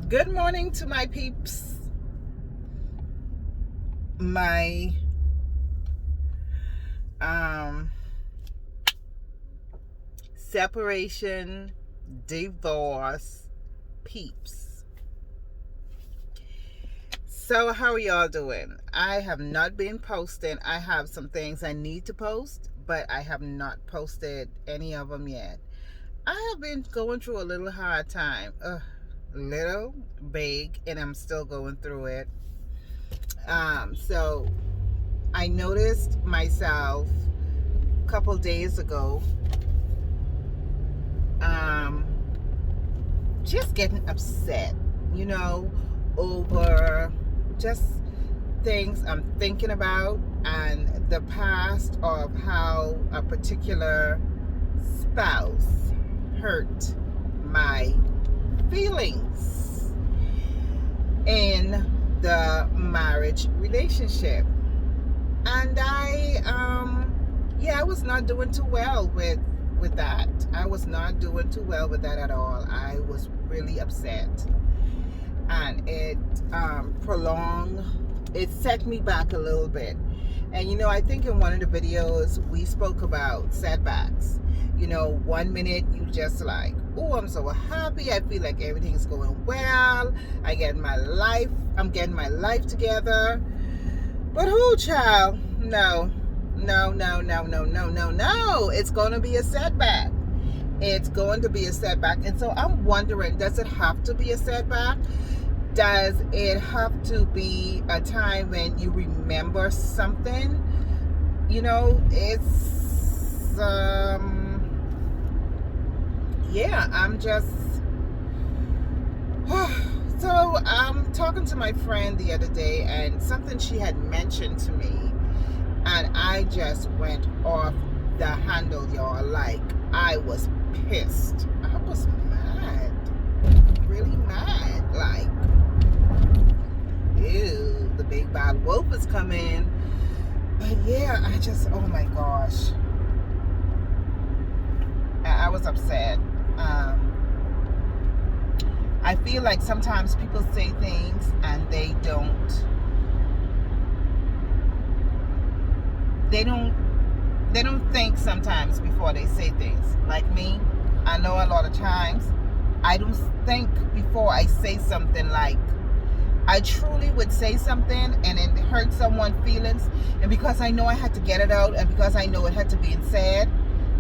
Good morning to my peeps, my um separation, divorce peeps. So how are y'all doing? I have not been posting. I have some things I need to post, but I have not posted any of them yet. I have been going through a little hard time. Little, big, and I'm still going through it. So I noticed myself a couple days ago um, just getting upset, you know, over just things I'm thinking about and the past of how a particular spouse hurt my feelings in the marriage relationship. And I was not doing too well with that. I was not doing too well with that at all. I was really upset, and it prolonged. It set me back a little bit. And I think in one of the videos we spoke about setbacks. 1 minute you just like, oh, I'm so happy. I feel like everything's going well. I'm getting my life together. But who, child? No. No. It's going to be a setback. It's going to be a setback. And so I'm wondering, does it have to be a setback? Does it have to be a time when you remember something? It's, I'm just, so I'm talking to my friend the other day, and something she had mentioned to me, and I just went off the handle, y'all. Like, I was pissed. I was mad. Really mad. Like, ew, the big bad wolf is coming. But yeah, oh my gosh. I was upset. I feel like sometimes people say things and they don't think sometimes before they say things. Like me, I know a lot of times I don't think before I say something. Like, I truly would say something and it hurt someone's feelings, and because I know I had to get it out and because I know it had to be said,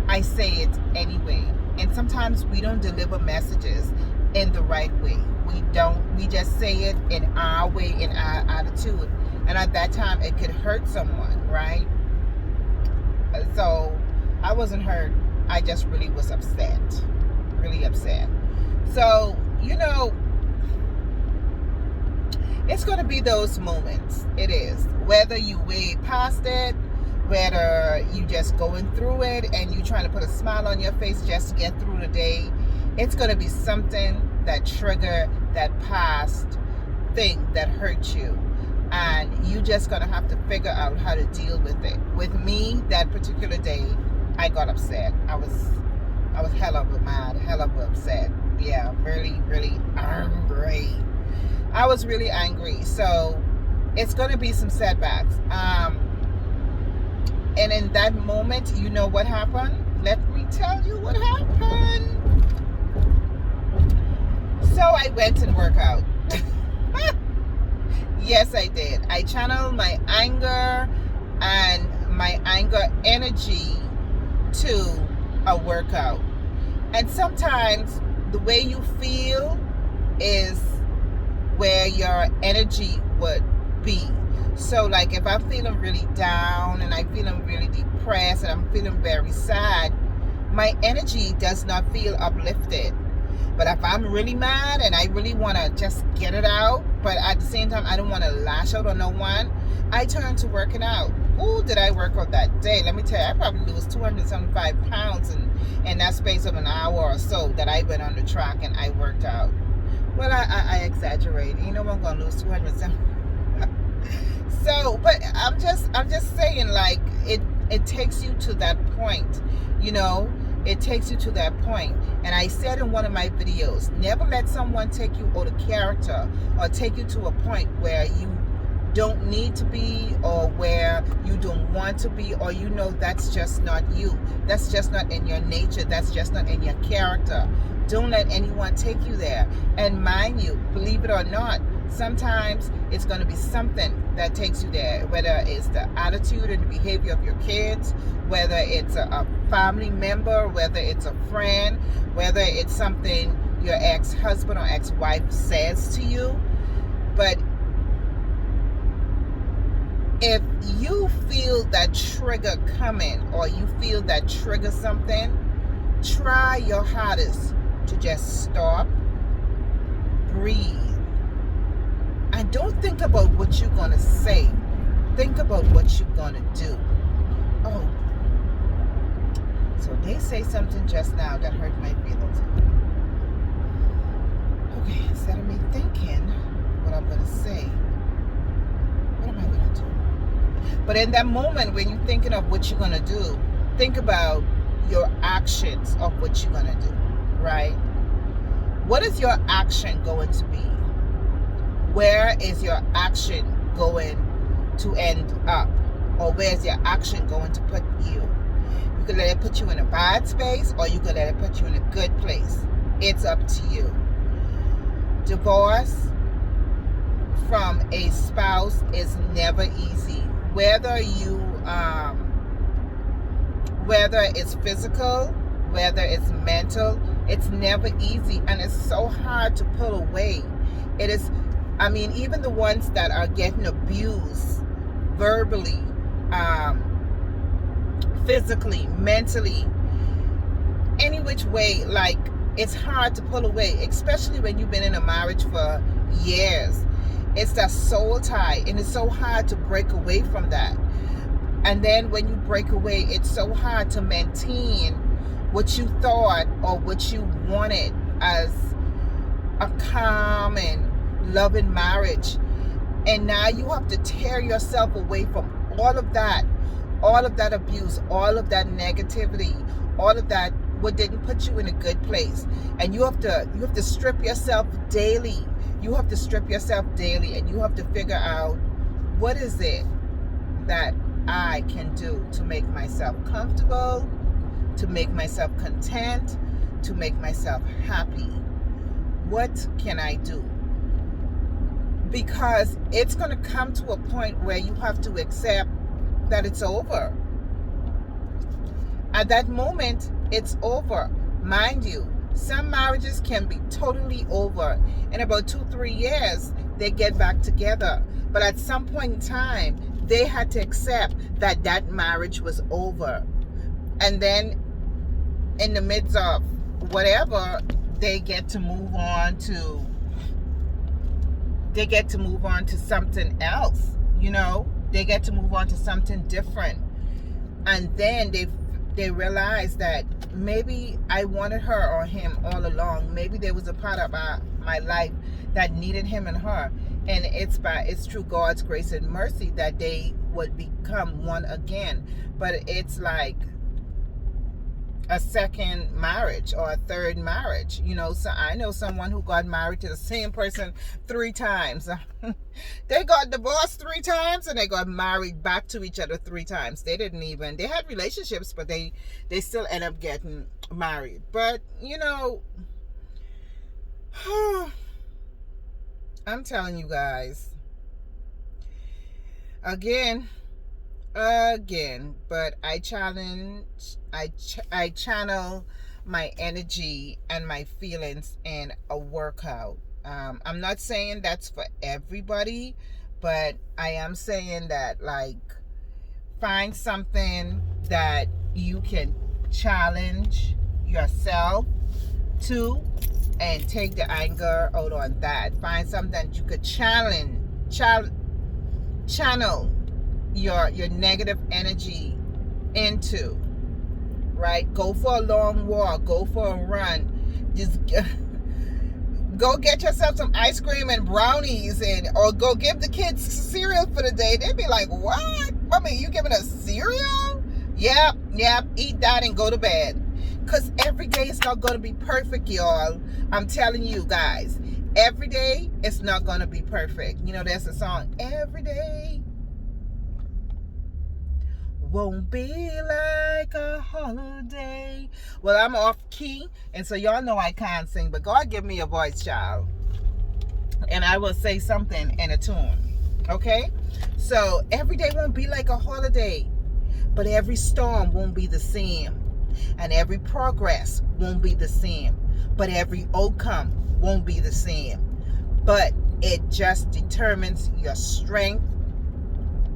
I say it anyway. And sometimes we don't deliver messages in the right way. We just say it in our way, in our attitude, and at that time it could hurt someone, right? So I wasn't hurt. I just really was upset. Really upset. So, it's going to be those moments. It is. Whether you way past it, whether you just going through it and you trying to put a smile on your face just to get through the day, it's going to be something that trigger that past thing that hurt you. And you just going to have to figure out how to deal with it. With me, that particular day, I got upset. I was hell of a mad, hell of a upset. Yeah, really, really angry. I was really angry. So it's going to be some setbacks. And in that moment, you know what happened? Let me tell you what happened. So I went and worked out. Yes, I did. I channeled my anger and my anger energy to a workout. And sometimes the way you feel is where your energy would be. So like if I'm feeling really down and I'm feeling really depressed and I'm feeling very sad, my energy does not feel uplifted. But if I'm really mad and I really want to just get it out, but at the same time I don't want to lash out on no one, I turn to working out. Ooh, did I work out that day? Let me tell you, I probably lose 275 pounds in that space of an hour or so that I went on the track and I worked out. Well, I exaggerate. I'm going to lose 275. So, but I'm just saying, like, it takes you to that point, it takes you to that point. And I said in one of my videos, never let someone take you out of character or take you to a point where you don't need to be, or where you don't want to be, or you know that's just not you. That's just not in your nature. That's just not in your character. Don't let anyone take you there. And mind you, believe it or not, sometimes it's going to be something that takes you there, whether it's the attitude and the behavior of your kids, whether it's a family member, whether it's a friend, whether it's something your ex-husband or ex-wife says to you. But if you feel that trigger coming, or you feel that trigger something, try your hardest to just stop, breathe, and don't think about what you're going to say. Think about what you're going to do. Oh, so they say something just now that hurt my feelings. Okay, instead of me thinking what I'm going to say, what am I going to do? But in that moment when you're thinking of what you're going to do, think about your actions of what you're going to do, right? What is your action going to be? Where is your action going to end up? Or where is your action going to put you? You can let it put you in a bad space, or you can let it put you in a good place. It's up to you. Divorce from a spouse is never easy. Whether it's physical, whether it's mental, it's never easy, and it's so hard to pull away. It is, I mean, even the ones that are getting abused verbally, physically, mentally, any which way, like, it's hard to pull away, especially when you've been in a marriage for years. It's that soul tie, and it's so hard to break away from that. And then when you break away, it's so hard to maintain what you thought or what you wanted as a calm and loving marriage. And now you have to tear yourself away from all of that abuse, all of that negativity, all of that what didn't put you in a good place. And you have to strip yourself daily. You have to strip yourself daily, and you have to figure out, what is it that I can do to make myself comfortable, to make myself content, to make myself happy? What can I do? Because it's going to come to a point where you have to accept that it's over. At that moment, it's over. Mind you, some marriages can be totally over. In about 2-3 years, they get back together. But at some point in time, they had to accept that that marriage was over. And then in the midst of whatever, they get to move on to something else. You know, they get to move on to something different. And then they realize that maybe I wanted her or him all along. Maybe there was a part of my life that needed him and her. And it's through God's grace and mercy that they would become one again. But it's like a second marriage or a third marriage. You know, so I know someone who got married to the same person 3 times. They got divorced 3 times, and they got married back to each other 3 times. They had relationships, but they still end up getting married. But, you know, I'm telling you guys, again, but I channel my energy and my feelings in a workout. I'm not saying that's for everybody, but I am saying that, like, find something that you can challenge yourself to and take the anger out on that. Find something that you could channel your negative energy into, right? Go for a long walk, go for a run, just go get yourself some ice cream and brownies, or go give the kids cereal for the day. They'd be like, what? Mommy, you giving us cereal? Yep, eat that and go to bed. Because every day is not going to be perfect, y'all. I'm telling you guys, every day it's not going to be perfect. You know, there's a song, every day won't be like a holiday. Well, I'm off key, and so y'all know I can't sing, but God give me a voice, child, and I will say something in a tune. Okay? So every day won't be like a holiday, but every storm won't be the same. And every progress won't be the same, but every outcome won't be the same. But it just determines your strength,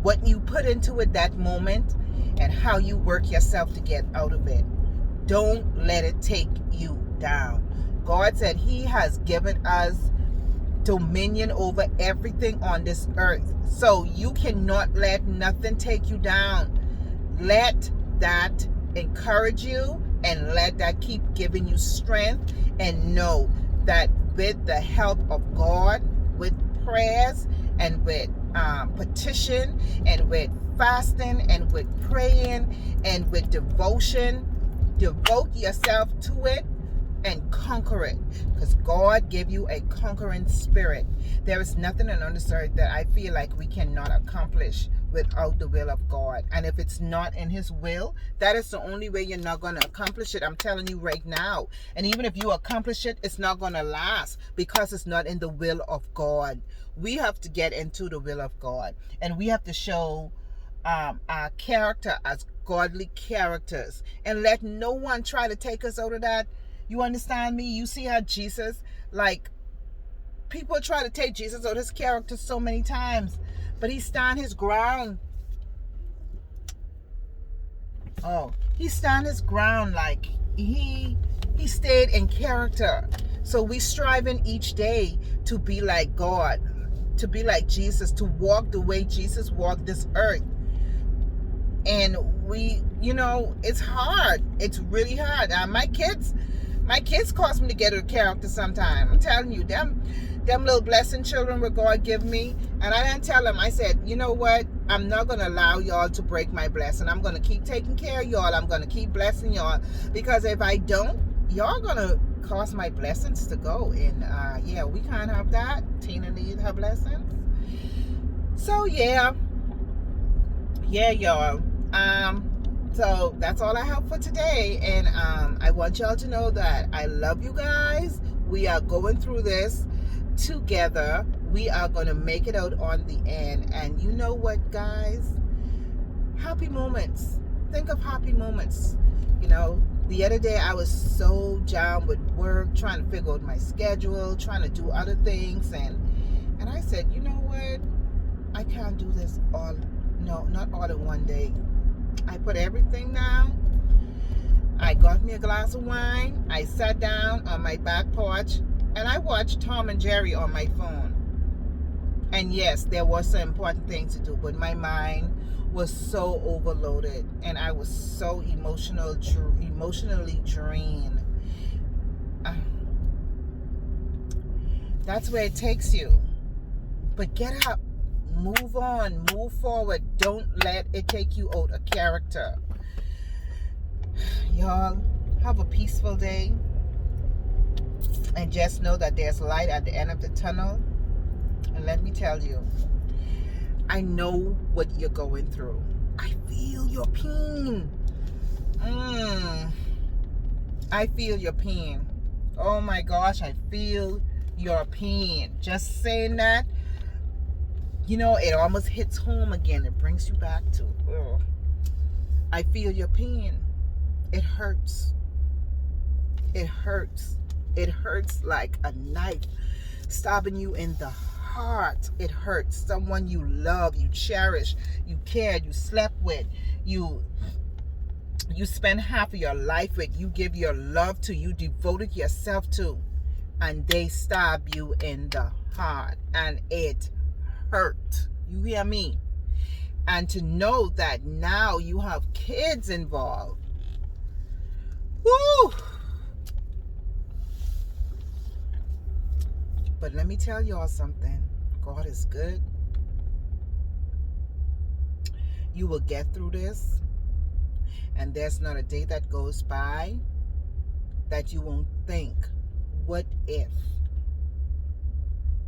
what you put into it that moment, and how you work yourself to get out of it. Don't let it take you down. God said He has given us dominion over everything on this earth. So you cannot let nothing take you down. Let that encourage you, and let that keep giving you strength, and know that with the help of God, with prayers and with petition and with fasting and with praying and with devotion, devote yourself to it and conquer it, because God gave you a conquering spirit. There is nothing on this earth that I feel like we cannot accomplish without the will of God. And if it's not in His will, that is the only way you're not going to accomplish it. I'm telling you right now. And even if you accomplish it, it's not going to last, because it's not in the will of God. We have to get into the will of God, and we have to show our character as godly characters, and let no one try to take us out of that. You understand me? You see how Jesus, like, people try to take Jesus out of His character so many times, but He stand His ground. Oh, He stand His ground. Like, he stayed in character. So we striving each day to be like God, to be like Jesus, to walk the way Jesus walked this earth. And we, you know, it's hard. It's really hard. My kids cause me to get a character sometime. I'm telling you, them little blessing children what God give me. And I didn't tell them, I said, you know what? I'm not going to allow y'all to break my blessing. I'm going to keep taking care of y'all. I'm going to keep blessing y'all. Because if I don't, y'all going to cause my blessings to go. And yeah, we can't have that. Tina needs her blessings. So yeah, y'all. So that's all I have for today, and I want y'all to know that I love you guys. We are going through this together. We are going to make it out on the end. And you know what, guys? Happy moments. Think of happy moments. You know, the other day I was so jammed with work, trying to figure out my schedule, trying to do other things, and I said, you know what? I can't do this all, no, not all in one day. I put everything down. I got me a glass of wine. I sat down on my back porch, and I watched Tom and Jerry on my phone. And yes, there was some important things to do, but my mind was so overloaded, and I was so emotionally drained. That's where it takes you. But get up. Move on, move forward. Don't let it take you out of character. Y'all, have a peaceful day. And just know that there's light at the end of the tunnel. And let me tell you, I know what you're going through. I feel your pain. I feel your pain. Oh my gosh, I feel your pain. Just saying that, you know, it almost hits home again. It brings you back to, I feel your pain. It hurts. It hurts. It hurts like a knife stabbing you in the heart. It hurts. Someone you love, you cherish, you cared, you slept with, you spend half of your life with, you give your love to, you devoted yourself to, and they stab you in the heart, and it hurt. You hear me? And to know that now you have kids involved. Woo! But let me tell y'all something. God is good. You will get through this. And there's not a day that goes by that you won't think, what if?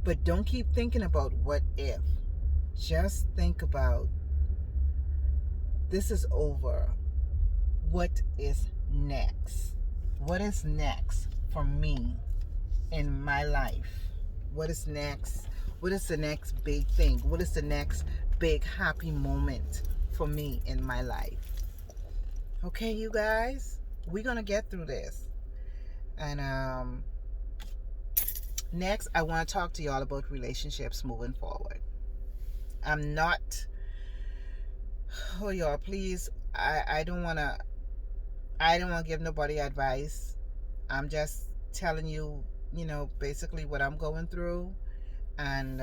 But don't keep thinking about what if. Just think about, this is over. What is next? What is next for me in my life? What is next? What is the next big thing? What is the next big happy moment for me in my life? Okay, you guys, we're gonna get through this. And next, I want to talk to y'all about relationships moving forward. I'm not, oh y'all, please, I don't want to give nobody advice. I'm just telling you, basically what I'm going through, and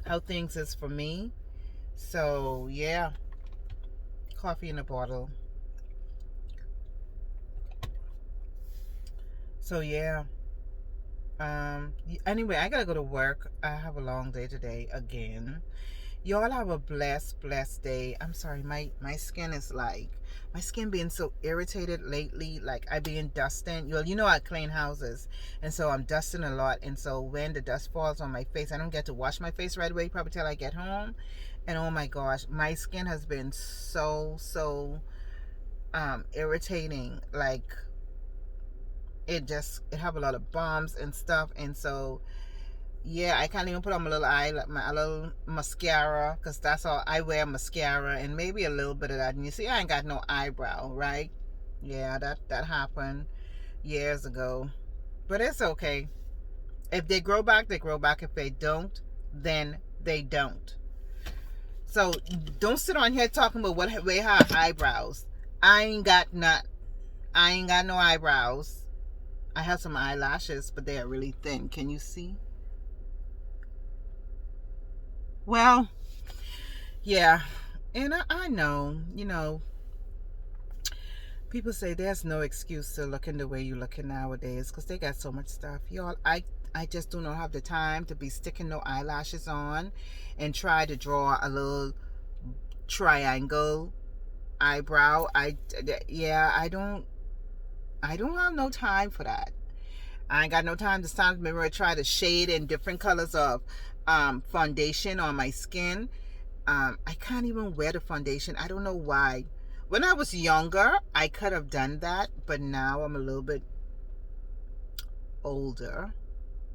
how things is for me. So yeah, coffee in a bottle. So yeah, anyway, I gotta go to work. I have a long day today again. Y'all have a blessed day. I'm sorry, my skin is like, my skin being so irritated lately. Like, I been dusting. I clean houses, and so I'm dusting a lot. And so when the dust falls on my face, I don't get to wash my face right away, probably till I get home. And oh my gosh, my skin has been so irritating. Like, it have a lot of bumps and stuff. And so yeah, I can't even put on my little mascara, because that's all I wear, mascara and maybe a little bit of that. And you see, I ain't got no eyebrow, right? Yeah, that happened years ago, but it's okay. If they grow back, they grow back. If they don't, then they don't. So don't sit on here talking about what we have eyebrows. I ain't got no eyebrows. I have some eyelashes, but they are really thin. Can you see? Well, yeah. And I know, people say there's no excuse to looking the way you're looking nowadays, because they got so much stuff. Y'all, I just do not have the time to be sticking no eyelashes on and try to draw a little triangle eyebrow. I don't have no time for that. I ain't got no time to stand in the mirror and try to shade in different colors of foundation on my skin. I can't even wear the foundation. I don't know why. When I was younger, I could have done that, but now I'm a little bit older.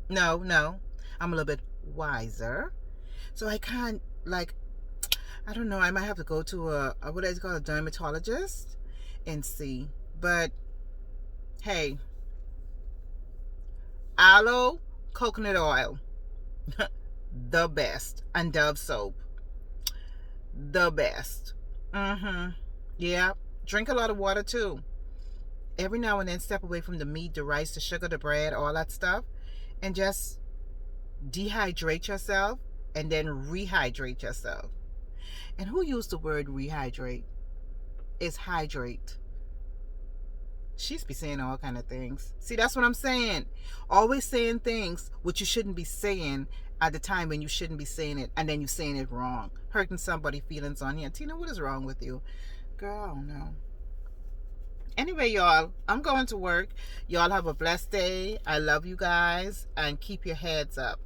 No, I'm a little bit wiser. So I can't, like, I don't know. I might have to go to what is it called, a dermatologist, and see. But hey, aloe coconut oil, the best, and Dove soap, the best. Yeah, drink a lot of water too. Every now and then step away from the meat, the rice, the sugar, the bread, all that stuff, and just dehydrate yourself and then rehydrate yourself. And who used the word rehydrate? It's hydrate. She's be saying all kind of things. See, that's what I'm saying. Always saying things which you shouldn't be saying at the time when you shouldn't be saying it, and then you're saying it wrong, hurting somebody's feelings on here. Tina, what is wrong with you? Girl, no. Anyway, y'all, I'm going to work. Y'all have a blessed day. I love you guys, and keep your heads up.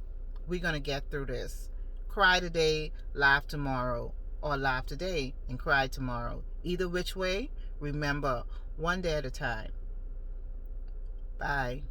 We're going to get through this. Cry today, laugh tomorrow, or laugh today and cry tomorrow. Either which way, remember, one day at a time. Bye.